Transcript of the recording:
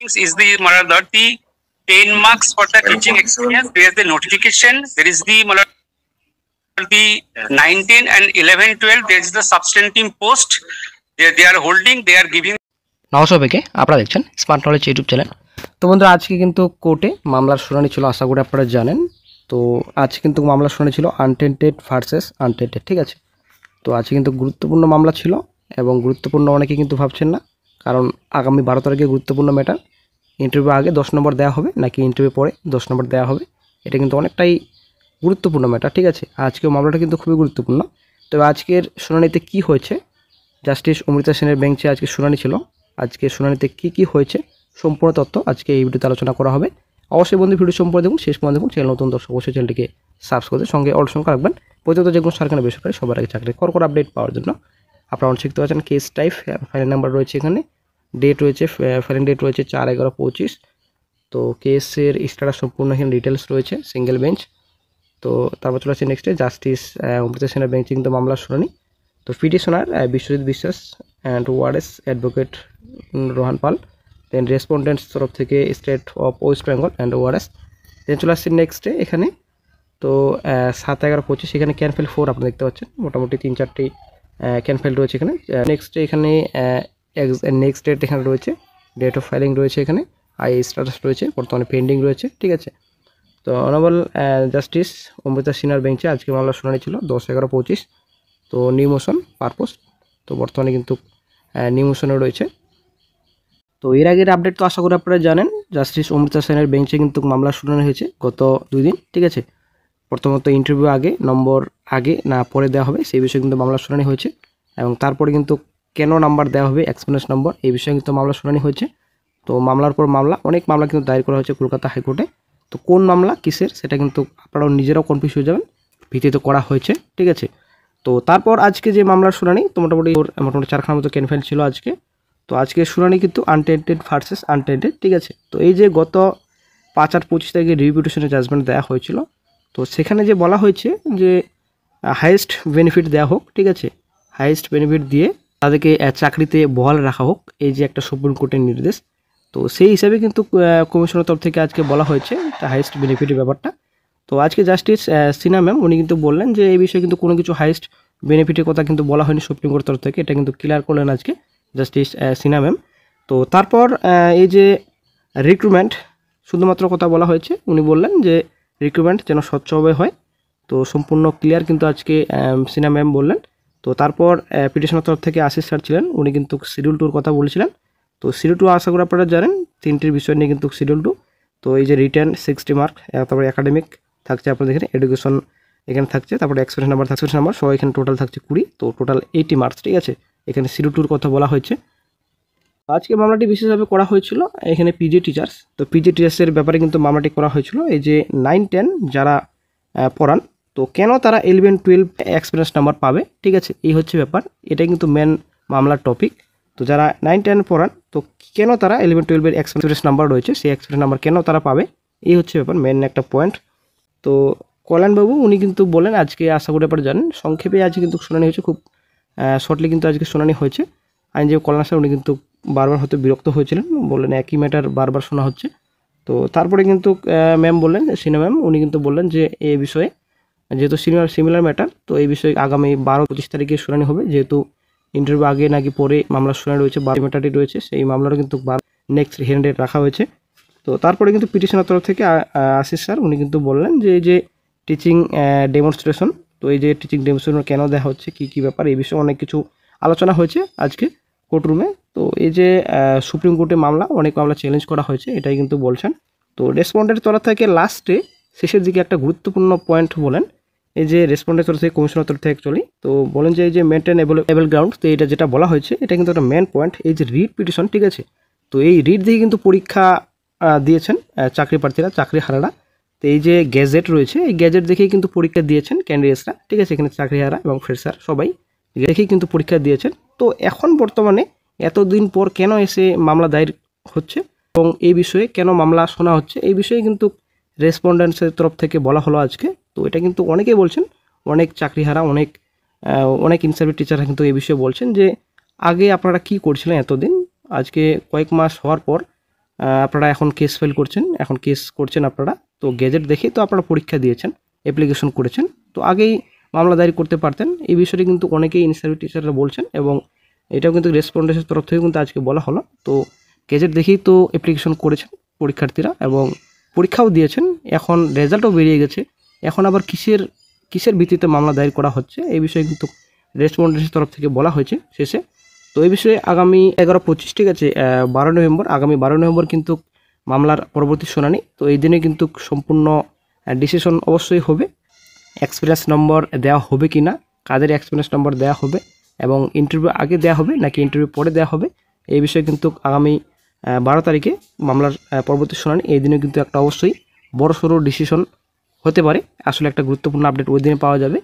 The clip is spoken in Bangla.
is the that the 10 marks for the teaching experience. There is the notification. There is the the 9, 10 and 11, 12. There is the substantive post. They are holding. They are giving. নমস্কার, আপনারা দেখছেন স্মার্ট নলেজ ইউটিউব চ্যানেল। তো বন্ধুরা, আজকে কিন্তু কোর্টে মামলার শুনানি ছিল, আশা করি আপনারা জানেন। তো আজকে কিন্তু মামলার শুনানি ছিল আনটেন্টেড ভার্সেস আনটেন্টেড, ঠিক আছে। তো আজকে কিন্তু গুরুত্বপূর্ণ মামলা ছিল এবং গুরুত্বপূর্ণ অনেকে কিন্তু ভাবছেন না, কারণ আগামী 12 তারিখে গুরুত্বপূর্ণ ম্যাটার। ইন্টারভিউ আগে 10 নম্বর দেওয়া হবে নাকি ইন্টারভিউ পরে 10 নম্বর দেওয়া হবে, এটা কিন্তু অনেকটাই গুরুত্বপূর্ণ ম্যাটার, ঠিক আছে। আজকেও মামলাটা কিন্তু খুবই গুরুত্বপূর্ণ। তবে আজকের শুনানিতে কি হয়েছে, জাস্টিস অমৃতা সেনের বেঞ্চে আজকে শুনানি ছিল। আজকে শুনানিতে কি হয়েছে সম্পূর্ণ তথ্য আজকে এই ভিডিওতে আলোচনা করা হবে। অবশ্যই বন্ধু ভিডিও সম্পূর্ণ দেখুন, শেষ পর্যন্ত দেখুন। চ্যানেল নতুন দর্শক অবশ্যই চ্যানেলটিকে সাবস্ক্রাইব করে সঙ্গে অল সংখ্যা রাখবেন। প্রতিনিয়ত যে কোনো সরকারি বেসরকারি সবার আগে চাকরি কর আপডেট পাওয়ার জন্য আপনারা শিখতে পারছেন। কেস টাইপ, ফাইল নাম্বার রয়েছে, এখানে ডেট রয়েছে, ফাইলিং ডেট রয়েছে 4/11/25। তো কেসের স্ট্যাটাস সম্পূর্ণ এখানে ডিটেলস রয়েছে, সিঙ্গেল বেঞ্চ। তো তারপর চলে আসছে নেক্সটে জাস্টিস অমৃতা সেনের বেঞ্চে কিন্তু মামলার শুনানি। তো petitioner Biswajit Biswas and others advocate Rohan Pal, then respondents তরফ থেকে state of West Bengal and others. Then চলে আসছে নেক্সটে এখানে। তো 7/11/25 এখানে ক্যানফেল 4 আপনি দেখতে পাচ্ছেন, মোটামুটি 3-4টি ক্যানফেল রয়েছে এখানে। নেক্সটে এখানে নেক্সট ডেট এখানে রয়েছে, ডেট অফ ফাইলিং রয়েছে, এখানে আই স্ট্যাটাস রয়েছে, বর্তমানে পেন্ডিং রয়েছে, ঠিক আছে। তো অনারেবল জাস্টিস অমৃতা সিনহার বেঞ্চে আজকে মামলার শুনানি ছিল 10/11/25। তো নিউ মোশন পারপোজ, তো বর্তমানে কিন্তু নিউ মোশনে রয়েছে। তো এর আগের আপডেট তো আশা করি আপনারা জানেন, জাস্টিস অমৃতা সেনের বেঞ্চে কিন্তু মামলার শুনানি হয়েছে গত 2 দিন, ঠিক আছে। প্রথমত ইন্টারভিউ আগে নম্বর আগে না পরে দেওয়া হবে সেই বিষয়ে কিন্তু মামলার শুনানি হয়েছে, এবং তারপরে কিন্তু কেন নাম্বার দেওয়া হবে এক্সপিরিয়েন্স নম্বর, এই বিষয়ে কিন্তু মামলার শুনানি হয়েছে। তো মামলার পর মামলা, অনেক মামলা কিন্তু দায়ের করা হয়েছে কলকাতা হাইকোর্টে। তো কোন মামলা কিসের সেটা কিন্তু আপনারাও নিজেরাও কনফিউজ হয়ে যাবেন, ভিত্তিতে করা হয়েছে, ঠিক আছে। তো তারপর আজকে যে মামলার শুনানি, তো মোটামুটি 4খানার মতো ক্যানফেল ছিল আজকে। তো আজকে শুনানি কিন্তু আনটেন্টেড ভার্সেস আনটেন্টেড, ঠিক আছে। তো এই যে গত 5/8/25 তারিখে রিভিউ জাজমেন্ট দেওয়া হয়েছিল, তো সেখানে যে বলা হয়েছে যে হাইয়েস্ট বেনিফিট দেওয়া হোক, ঠিক আছে, হাইয়েস্ট বেনিফিট দিয়ে তাদেরকে চাকরিতে বহাল রাখা হোক, এই যে একটা সুপ্রিম কোর্টের নির্দেশ। তো সেই হিসাবে কিন্তু কমিশনের তরফ থেকে আজকে বলা হয়েছে হাইয়েস্ট বেনিফিটের ব্যাপারটা। তো আজকে জাস্টিস সিনহা ম্যাম উনি কিন্তু বললেন যে এই বিষয়ে কিন্তু কোনো কিছু হাইয়েস্ট বেনিফিটের কথা কিন্তু বলা হয়নি সুপ্রিম কোর্টের তরফ থেকে, এটা কিন্তু ক্লিয়ার করলেন আজকে জাস্টিস সিনহা ম্যাম। তো তারপর এই যে রিক্রুটমেন্ট শুধুমাত্র কথা বলা হয়েছে, উনি বললেন যে রিক্রুটমেন্ট যেন স্বচ্ছভাবে হয়, তো সম্পূর্ণ ক্লিয়ার কিন্তু আজকে সিনহা ম্যাম বললেন। তো তারপর পিটিশনের তরফ থেকে আশিস স্যার ছিলেন, উনি কিন্তু শিডিউল 2 কথা বলেছিলেন। তো শিডিউল 2 আশা করি আপনারা জানেন 3টির বিষয় নিয়ে কিন্তু শিডিউল 2। তো এই যে রিটেন 60 মার্ক, তারপরে একাডেমিক থাকছে আপনাদের এখানে, এডুকেশন এখানে থাকছে, তারপরে এক্সপিরিয়েন্স নাম্বার থাকছে নাম্বার, সব এখানে টোটাল থাকছে 20। তো টোটাল 80 মার্কস, ঠিক আছে। এখানে শিডিউল 2 কথা বলা হয়েছে। আজকে মামলাটি বিশেষভাবে করা হয়েছিল এখানে পিজি টিচার্স। তো পিজি টিচার্সের ব্যাপারে কিন্তু মামলাটি করা হয়েছিল, এই যে 9-10 যারা পড়ান, তো কেন তারা 11-12 এক্সপিরিয়েন্স নাম্বার পাবে, ঠিক আছে, এই হচ্ছে ব্যাপার। এটাই কিন্তু মেন মামলার টপিক। তো যারা 9-10 পড়ান, তো কেন তারা 11-12 এক্সপিরিয়েন্স নাম্বার রয়েছে, সেই এক্সপিরিয়েন্স নাম্বার কেন তারা পাবে, এই হচ্ছে ব্যাপার, মেন একটা পয়েন্ট। তো কল্যাণবাবু উনি কিন্তু বলেন আজকে, আশা করি আপনারা জানেন, সংক্ষেপে আজকে কিন্তু শুনানি হয়েছে, খুব শর্টলি কিন্তু আজকে শুনানি হয়েছে। আইনজীবী কল্যাণ স্যার উনি কিন্তু বারবার হয়তো বিরক্ত হয়েছিলেন, বললেন একই ম্যাটার বারবার শোনা হচ্ছে। তো তারপরে কিন্তু ম্যাম বললেন, সিনহা ম্যাম উনি কিন্তু বললেন যে এই বিষয়ে যেহেতু সিমিলার ম্যাটার, তো এই বিষয়ে আগামী 12-25 তারিখে শুনানি হবে, যেহেতু ইন্টারভিউ আগে নাকি পরে মামলার শুনানি রয়েছে, ম্যাটারটি রয়েছে, সেই মামলাটা কিন্তু নেক্সট হিয়ারিং ডেট রাখা হয়েছে। তো তারপরে কিন্তু পিটিশনের তরফ থেকে আশিস স্যার উনি কিন্তু বললেন যে এই যে টিচিং ডেমনস্ট্রেশন, তো এই যে টিচিং ডেমনস্ট্রেশন কেন দেওয়া হচ্ছে, কী ব্যাপার, এই বিষয়ে অনেক কিছু আলোচনা হয়েছে আজকে কোর্টরুমে। তো এই যে সুপ্রিম কোর্টে মামলা, অনেক মামলা চ্যালেঞ্জ করা হয়েছে, এটাই কিন্তু বলছেন। তো রেসপন্ডেন্টের তরফ থেকে লাস্টে শেষের দিকে একটা গুরুত্বপূর্ণ পয়েন্ট বলেন, এই যে রেসপন্ডেন্টের তরফ থেকে কমিশনের তরফ থেকে অ্যাকচুয়ালি, তো বলেন যে এই যে মেনটেন এবল গ্রাউন্ড, তো এটা যেটা বলা হয়েছে এটা কিন্তু একটা মেন পয়েন্ট, এই যে রিট পিটিশন, ঠিক আছে। তো এই রিট দিয়ে কিন্তু পরীক্ষা দিয়েছেন চাকরি প্রার্থীরা, চাকরি হারারা। তো এই যে গ্যাজেট রয়েছে, এই গ্যাজেট দেখেই কিন্তু পরীক্ষা দিয়েছেন ক্যান্ডিডেটসরা, ঠিক আছে। এখানে চাকরি হারা এবং ফ্রেশার সবাই দেখেই কিন্তু পরীক্ষা দিয়েছেন। তো এখন বর্তমানে এতদিন পর কেন এসে মামলা দায়ের হচ্ছে এবং এই বিষয়ে কেন মামলা শোনা হচ্ছে, এই বিষয়ে কিন্তু রেসপন্ডেন্টসের তরফ থেকে বলা হলো আজকে। তো এটা কিন্তু অনেকেই বলছেন, অনেক চাকরিহারা, অনেক ইনসার্ভিস টিচাররা কিন্তু এই বিষয়ে বলছেন যে আগে আপনারা কি করছিলেন এতদিন, আজকে কয়েক মাস হওয়ার পর আপনারা এখন কেস ফাইল করছেন, এখন কেস করছেন আপনারা। তো গেজেট দেখে তো আপনারা পরীক্ষা দিয়েছেন, অ্যাপ্লিকেশন করেছেন, তো আগেই মামলা দায়ের করতে পারতেন। এই বিষয়টি কিন্তু অনেকেই ইনস্টিটিউট টিচাররা বলছেন এবং এটাও কিন্তু রেসপন্ডেন্সের তরফ থেকে কিন্তু আজকে বলা হলো। তো গেজেট দেখেই তো অ্যাপ্লিকেশন করেছেন পরীক্ষার্থীরা এবং পরীক্ষাও দিয়েছেন, এখন রেজাল্টও বেরিয়ে গেছে। এখন আবার কিসের ভিত্তিতে মামলা দায়ের করা হচ্ছে এই বিষয়ে কিন্তু রেসপন্ডেন্সের তরফ থেকে বলা হয়েছে শেষে। তো এই বিষয়ে আগামী 11-25, ঠিক আছে, 12 নভেম্বর, আগামী 12 নভেম্বর কিন্তু মামলার পরবর্তী শুনানি। তো এই দিনে কিন্তু সম্পূর্ণ ডিসিশন অবশ্যই হবে। এক্সপিরিয়েন্স নম্বর দেওয়া হবে কি না, কাদের এক্সপিরিয়েন্স নম্বর দেওয়া হবে এবং ইন্টারভিউ আগে দেওয়া হবে নাকি ইন্টারভিউ পরে দেওয়া হবে, এই বিষয়ে কিন্তু আগামী 12 তারিখে মামলার পরবর্তী শুনানি। এই দিনে কিন্তু একটা অবশ্যই বড়সড় ডিসিশন হতে পারে। আসলে একটা গুরুত্বপূর্ণ আপডেট ওই দিনে পাওয়া যাবে।